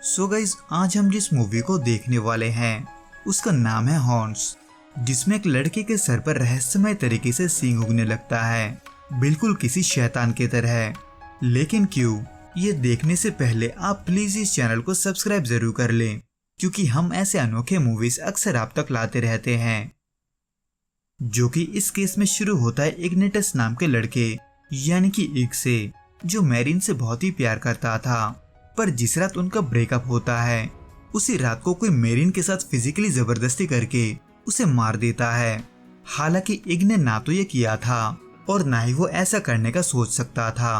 So guys, आज हम जिस मूवी को देखने वाले हैं उसका नाम है हॉर्न्स, जिसमें एक लड़के के सर पर रहस्यमय तरीके से सींग उगने लगता है, बिल्कुल किसी शैतान की तरह। लेकिन क्यों? ये देखने से पहले आप प्लीज इस चैनल को सब्सक्राइब जरूर कर लें, क्योंकि हम ऐसे अनोखे मूवीज अक्सर आप तक लाते रहते हैं। जो कि इस केस में शुरू होता है इग्नेटस नाम के लड़के यानी कि इग से, जो मैरिन से बहुत ही प्यार करता था। पर जिस रात उनका ब्रेकअप होता है, उसी रात को कोई मैरिन के साथ फिजिकली जबरदस्ती करके उसे मार देता है। हालांकि इग ने ना तो ये किया था और ना ही वो ऐसा करने का सोच सकता था,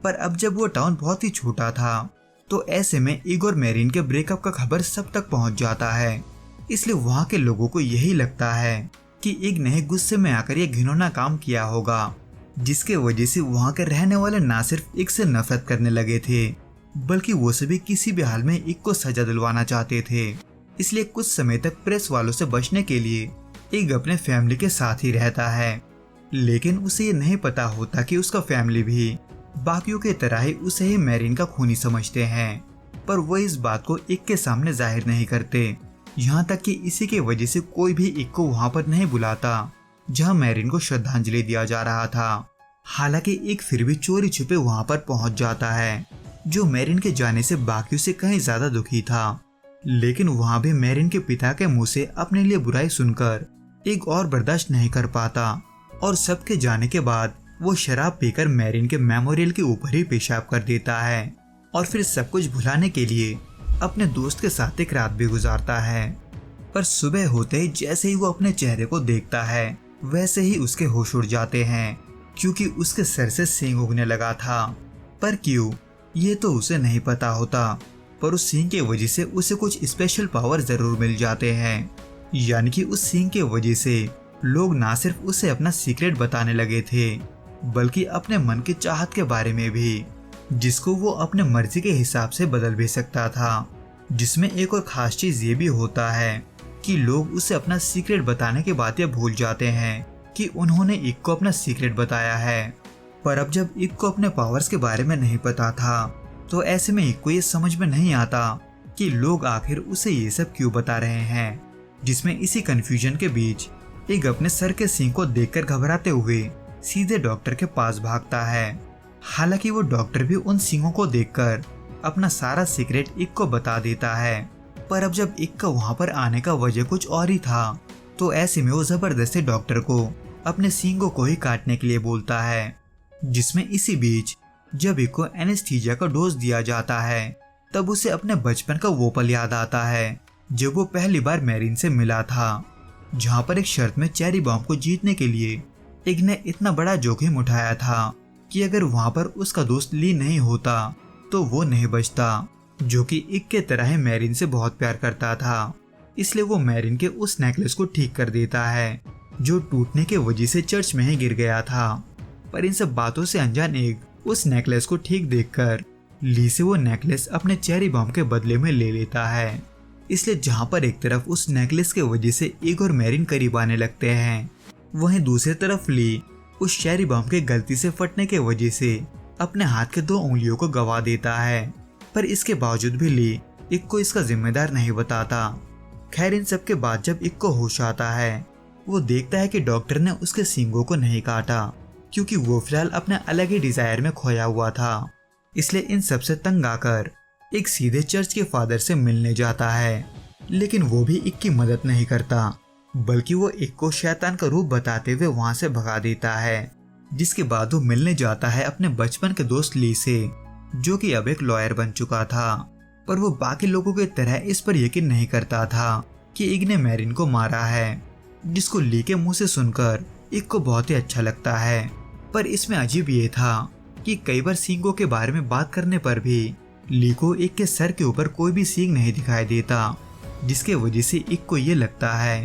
पर अब जब वो टाउन बहुत ही छोटा था तो ऐसे में इग और मैरिन के ब्रेकअप का खबर सब तक पहुंच जाता है। इसलिए वहाँ के लोगों को यही लगता है कि इग ने गुस्से में आकर ये घिनौना काम किया होगा, जिसके वजह से वहाँ के रहने वाले ना सिर्फ इग से नफरत करने लगे थे, बल्कि वो सभी किसी भी हाल में इग को सजा दिलवाना चाहते थे। इसलिए कुछ समय तक प्रेस वालों से बचने के लिए इग अपने फैमिली के साथ ही रहता है। लेकिन उसे ये नहीं पता होता कि उसका फैमिली भी बाकियों की तरह ही उसे ही मैरिन का खूनी समझते हैं, पर वो इस बात को इग के सामने जाहिर नहीं करते। यहाँ तक कि इसी के वजह से कोई भी इग को वहाँ पर नहीं बुलाता जहाँ मैरिन को श्रद्धांजलि दिया जा रहा था। हालांकि इग फिर भी चोरी छुपे वहाँ पर पहुँच जाता है, जो मैरिन के जाने से बाकियों से कहीं ज्यादा दुखी था। लेकिन वहाँ भी मैरिन के पिता के मुंह से अपने लिए बुराई सुनकर इग और बर्दाश्त नहीं कर पाता और सबके जाने के बाद वो शराब पीकर मैरिन के मेमोरियल के ऊपर ही पेशाब कर देता है और फिर सब कुछ भुलाने के लिए अपने दोस्त के साथ एक रात भी गुजारता है। पर सुबह होते ही जैसे ही वो अपने चेहरे को देखता है, वैसे ही उसके होश उड़ जाते हैं, क्योंकि उसके सर से सींग उगने लगा था। पर क्यों, ये तो उसे नहीं पता होता, पर उस सींग के वजह से उसे कुछ स्पेशल पावर जरूर मिल जाते हैं। यानी कि उस सींग के वजह से लोग ना सिर्फ उसे अपना सीक्रेट बताने लगे थे, बल्कि अपने मन की चाहत के बारे में भी, जिसको वो अपने मर्जी के हिसाब से बदल भी सकता था। जिसमें एक और खास चीज ये भी होता है कि लोग उसे अपना सीक्रेट बताने के बाद ये भूल जाते हैं कि उन्होंने इग को अपना सीक्रेट बताया है। पर अब जब इग को अपने पावर्स के बारे में नहीं पता था, तो ऐसे में इग को ये समझ में नहीं आता कि लोग आखिर उसे ये सब क्यों बता रहे हैं। जिसमें इसी कंफ्यूजन के बीच इग अपने सर के सींग को देखकर घबराते हुए सीधे डॉक्टर के पास भागता है। हालांकि वो डॉक्टर भी उन सींगों को देखकर अपना सारा सीक्रेट इग को बता देता है। पर अब जब इग का वहाँ पर आने का वजह कुछ और ही था, तो ऐसे में वो जबरदस्ती डॉक्टर को अपने सींगों को ही काटने के लिए बोलता है। जिसमें इसी बीच जब इग को एनेस्थीसिया का डोज दिया जाता है, तब उसे अपने बचपन का वो पल याद आता है जब वो पहली बार मैरिन से मिला था, जहाँ पर एक शर्त में चेरी बॉम्ब को जीतने के लिए इग ने इतना बड़ा जोखिम उठाया था कि अगर वहाँ पर उसका दोस्त ली नहीं होता तो वो नहीं बचता, जो कि इग के तरह ही मैरिन से बहुत प्यार करता था। इसलिए वो मैरिन के उस नेकलेस को ठीक कर देता है, जो टूटने के वजह से चर्च में ही गिर गया था। पर इन सब बातों से अनजान इग उस नेकलेस को ठीक देखकर ली से वो नेकलेस अपने चेरी बॉम्ब के बदले में ले लेता है। इसलिए जहाँ पर एक तरफ उस नेकलेस के वजह से इग और मैरिन करीब आने लगते हैं, वहीं दूसरी तरफ ली उस चेरी बॉम्ब के गलती से फटने के वजह से अपने हाथ के 2 उंगलियों को गवा देता है। पर इसके बावजूद भी ली इग को इसका जिम्मेदार नहीं बताता। खैर, इन सब के बाद जब इग को होश आता है, वो देखता है कि डॉक्टर ने उसके सींगों को नहीं काटा, क्योंकि वो फिलहाल अपने अलग ही डिजायर में खोया हुआ था। इसलिए इन सब से तंग आकर इग सीधे चर्च के फादर से मिलने जाता है। लेकिन वो भी इग की मदद नहीं करता, बल्कि वो इग को शैतान का रूप बताते हुए वहां से भगा देता है। जिसके बाद वो मिलने जाता है अपने बचपन के दोस्त ली से, जो कि अब एक लॉयर बन चुका था। पर वो बाकी लोगों की तरह इस पर यकीन नहीं करता था कि इग ने मैरिन को मारा है, जिसको ली के मुंह से सुनकर इग को बहुत ही अच्छा लगता है। पर इसमें अजीब ये था कि कई बार सींगों के बारे में बात करने पर भी ली को इग के सर के ऊपर कोई भी सींग नहीं दिखाई देता, जिसके वजह से इग को ये लगता है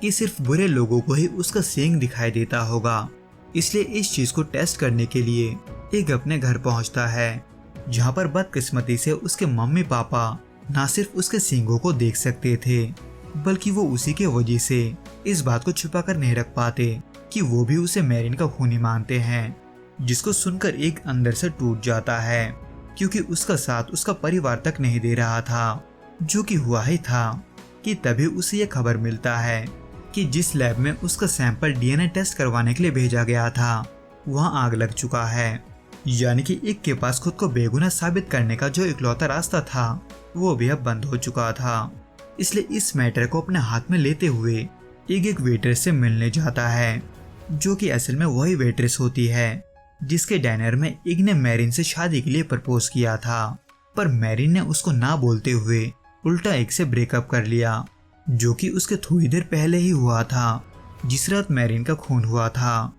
कि सिर्फ बुरे लोगों को ही उसका सींग दिखाई देता होगा। इसलिए इस चीज को टेस्ट करने के लिए इग अपने घर पहुंचता है, जहां पर बदकिस्मती से उसके मम्मी पापा ना सिर्फ उसके सींगों को देख सकते थे, बल्कि वो उसी के वजह से इस बात को छुपा कर नहीं रख पाते कि वो भी उसे मैरिन का खूनी मानते हैं। जिसको सुनकर इग अंदर से टूट जाता है। क्योंकि उसका साथ उसका परिवार तक नहीं दे रहा था। जो कि हुआ ही था कि तभी उसे ये खबर मिलता है कि जिस लैब में उसका सैंपल डीएनए टेस्ट करवाने के लिए भेजा गया था वहां आग लग चुका है। यानी कि इक के पास खुद को बेगुनाह साबित करने का जो इकलौता रास्ता था वो भी अब बंद हो चुका था। इसलिए इस मैटर को अपने हाथ में लेते हुए एक वेट्रेस से मिलने जाता है, जो कि असल में वही वेट्रेस होती है जिसके डाइनर में इग ने मैरिन से शादी के लिए प्रपोज किया था। पर मैरिन ने उसको ना बोलते हुए उल्टा इग से ब्रेकअप कर लिया, जो कि उसके थोड़ी देर पहले ही हुआ था जिस रात मैरिन का खून हुआ था।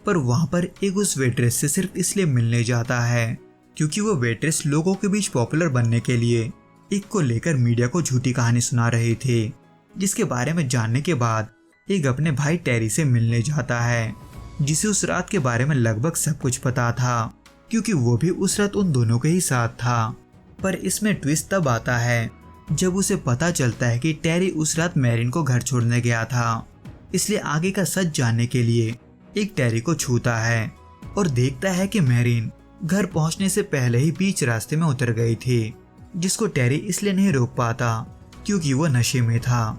पर वहां पर इग उस वेट्रेस से सिर्फ इसलिए मिलने जाता है क्योंकि वो वेट्रेस लोगों के बीच पॉपुलर बनने के लिए इग को लेकर मीडिया को झूठी कहानी सुना रही थी, जिसके बारे में जानने के बाद इग अपने भाई टेरी से मिलने जाता है, जिसे उस रात के बारे में लगभग सब कुछ पता था क्योंकि वो भी उस रात उन दोनों के ही साथ था। पर इसमें ट्विस्ट तब आता है जब उसे पता चलता है कि टेरी उस रात मैरिन को घर छोड़ने गया था। इसलिए आगे का सच जानने के लिए एक टेरी को छूता है और देखता है कि मैरिन घर पहुंचने से पहले ही बीच रास्ते में उतर गई थी, जिसको टेरी इसलिए नहीं रोक पाता क्योंकि वो नशे में था।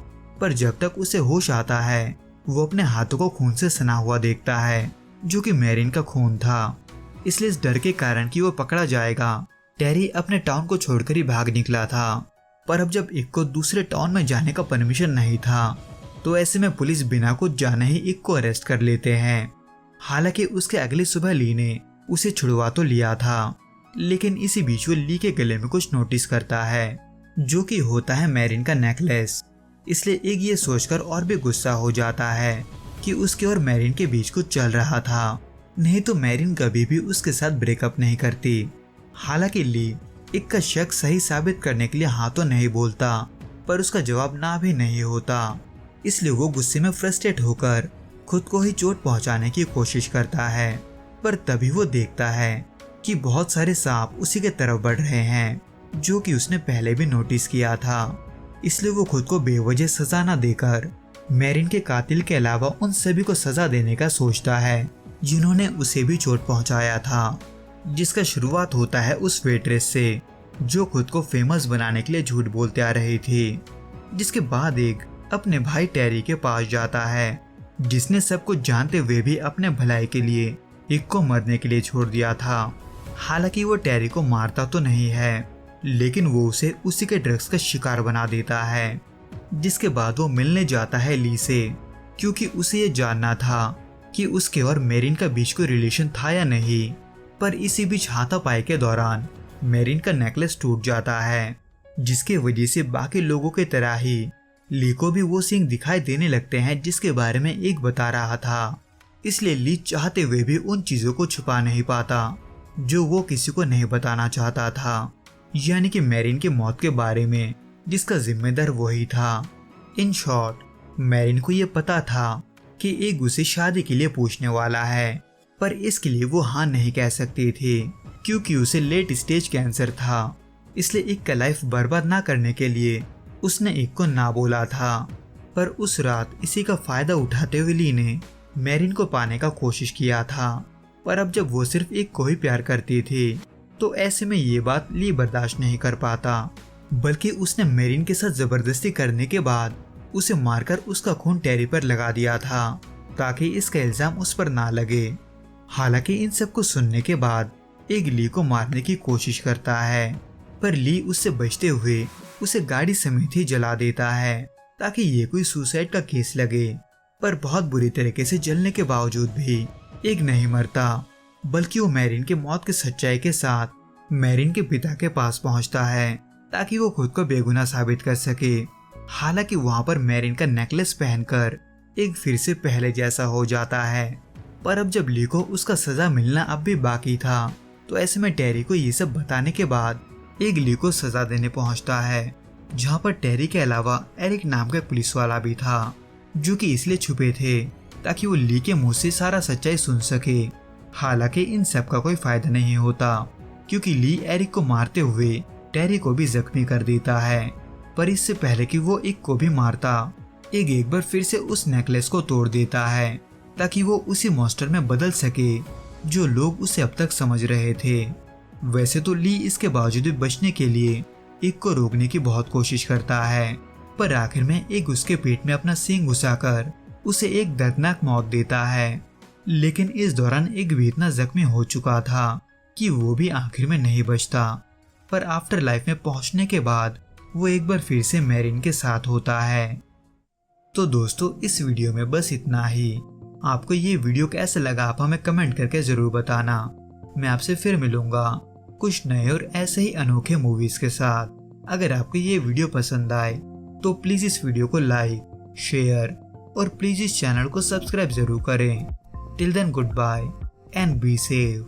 पर जब तक उसे होश आता है वो अपने हाथों को खून से सना हुआ देखता है, जो कि मैरिन का खून था। इसलिए इस डर के कारण कि वो पकड़ा जाएगा टेरी अपने टाउन को छोड़कर ही भाग निकला था। पर अब जब इग को दूसरे टाउन में जाने का परमिशन नहीं था तो ऐसे में पुलिस बिना कुछ जाने ही इग को अरेस्ट कर लेते हैं। हालांकि उसके अगली सुबह ली ने उसे छुड़वा तो लिया था, लेकिन इसी बीच वो ली के गले में कुछ नोटिस करता है, जो कि होता है मैरिन का नेकलेस। इसलिए इग ये सोचकर और भी गुस्सा हो जाता है कि उसके और मैरिन के बीच कुछ चल रहा था, नहीं तो मैरिन कभी भी उसके साथ ब्रेकअप नहीं करती। हालांकि ली इग का शक सही साबित करने के लिए हाँ तो नहीं बोलता, पर उसका जवाब ना भी नहीं होता। इसलिए वो गुस्से में फ्रस्ट्रेट होकर खुद को ही चोट पहुंचाने की कोशिश करता है। पर तभी वो देखता है कि बहुत सारे सांप उसी के तरफ बढ़ रहे हैं, जो कि उसने पहले भी नोटिस किया था। इसलिए वो खुद को बेवजह सजा न देकर मैरिन के कातिल के अलावा उन सभी को सजा देने का सोचता है जिन्होंने उसे भी चोट पहुंचाया था, जिसका शुरुआत होता है उस वेट्रेस से जो खुद को फेमस बनाने के लिए झूठ बोलते आ रही थी। जिसके बाद एक अपने भाई टेरी के पास जाता है, जिसने सब कुछ जानते हुए भी अपने भलाई के लिए इग को मरने के लिए छोड़ दिया था। हालांकि वो टेरी को मारता तो नहीं है, लेकिन वो उसे उसी के ड्रग्स का शिकार बना देता है। जिसके बाद वो मिलने जाता है ली से, क्योंकि उसे ये जानना था कि उसके और मैरिन का बीच कोई रिलेशन था या नहीं। पर इसी बीच हाथापाई के दौरान मैरिन का नेकलेस टूट जाता है, जिसके वजह से बाकी लोगों की तरह ही ली को भी वो सींग दिखाई देने लगते हैं जिसके बारे में एक बता रहा था। इसलिए ली चाहते हुए भी उन चीजों को छुपा नहीं पाता जो वो किसी को नहीं बताना चाहता था, यानी कि मैरिन की मौत के बारे में जिसका जिम्मेदार वही था। इन शॉर्ट, मैरिन को ये पता था कि एक उसे शादी के लिए पूछने वाला है, पर इसके लिए वो हाँ नहीं कह सकती थी क्योंकि उसे लेट स्टेज कैंसर था। इसलिए एक का लाइफ बर्बाद ना करने के लिए उसने एक को ना बोला था। पर उस रात इसी का फायदा उठाते हुए ली ने मैरिन को पाने का कोशिश किया था। पर अब जब वो सिर्फ एक को ही प्यार करती थी तो ऐसे में ये बात ली बर्दाश्त नहीं कर पाता, बल्कि उसने मैरिन के साथ जबरदस्ती करने के बाद उसे मारकर उसका खून टेरी पर लगा दिया था ताकि इसका इल्जाम उस पर ना लगे। हालांकि इन सब को सुनने के बाद एक ली को मारने की कोशिश करता है, पर ली उससे बचते हुए उसे गाड़ी समेत ही जला देता है ताकि ये कोई सुसाइड का केस लगे। पर बहुत बुरी तरीके से जलने के बावजूद भी एक नहीं मरता, बल्कि वो मैरिन के मौत की सच्चाई के साथ मैरिन के पिता के पास पहुंचता है ताकि वो खुद को बेगुनाह साबित कर सके। हालांकि वहां पर मैरिन का नेकलेस पहनकर एक फिर से पहले जैसा हो जाता है। पर अब जब ली को उसका सजा मिलना अब भी बाकी था तो ऐसे में टेरी को ये सब बताने के बाद एक ली को सजा देने पहुंचता है, जहां पर टेरी के अलावा एरिक नाम का पुलिस वाला भी था, जो कि इसलिए छुपे थे ताकि वो ली के मुंह से सारा सच्चाई सुन सके। हालांकि इन सब का कोई फायदा नहीं होता क्योंकि ली एरिक को मारते हुए टेरी को भी जख्मी कर देता है। पर इससे पहले कि वो एक को भी मारता, एक बार फिर से उस नेकलेस को तोड़ देता है ताकि वो उसी मॉन्स्टर में बदल सके जो लोग उसे अब तक समझ रहे थे। वैसे तो ली इसके बावजूद भी बचने के लिए एक को रोकने की बहुत कोशिश करता है, पर आखिर में एक उसके पेट में अपना सींग घुसाकर उसे एक दर्दनाक मौत देता है। लेकिन इस दौरान एक भी इतना जख्मी हो चुका था कि वो भी आखिर में नहीं बचता। पर आफ्टर लाइफ में पहुंचने के बाद वो एक बार फिर से मैरिन के साथ होता है। तो दोस्तों, इस वीडियो में बस इतना ही। आपको ये वीडियो कैसा लगा आप हमें कमेंट करके जरूर बताना। मैं आपसे फिर मिलूंगा कुछ नए और ऐसे ही अनोखे मूवीज के साथ। अगर आपको ये वीडियो पसंद आए तो प्लीज इस वीडियो को लाइक, शेयर और प्लीज इस चैनल को सब्सक्राइब जरूर करें। Till then, goodbye and be safe.